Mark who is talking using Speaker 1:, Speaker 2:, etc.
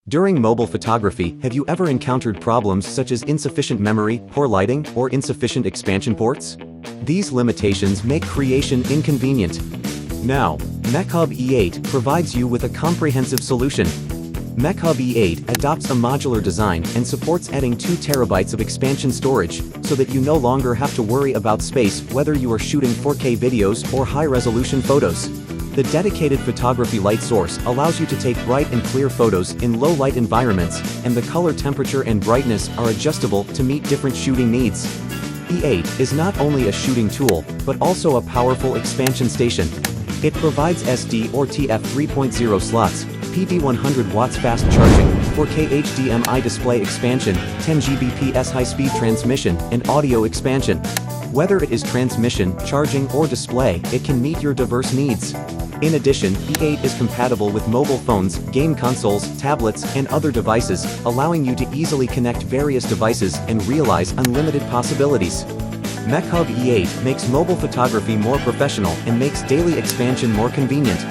Speaker 1: During mobile photography, have you ever encountered problems such as insufficient memory, poor lighting, or insufficient expansion ports? These limitations make creation inconvenient. Now, MekeHub E8 provides you with a comprehensive solution. MekeHub E8 adopts a modular design and supports adding 2 TB of expansion storage, so that you no longer have to worry about space whether you are shooting 4K videos or high-resolution photos. The dedicated photography light source allows you to take bright and clear photos in low-light environments, and the color temperature and brightness are adjustable to meet different shooting needs. E8 is not only a shooting tool, but also a powerful expansion station. It provides SD or TF 3.0 slots, PD 100 watts fast charging, 4K HDMI display expansion, 10 Gbps high-speed transmission, and audio expansion. Whether it is transmission, charging, or display, it can meet your diverse needs. In addition, E8 is compatible with mobile phones, game consoles, tablets, and other devices, allowing you to easily connect various devices and realize unlimited possibilities. MekeHub E8 makes mobile photography more professional and makes daily expansion more convenient.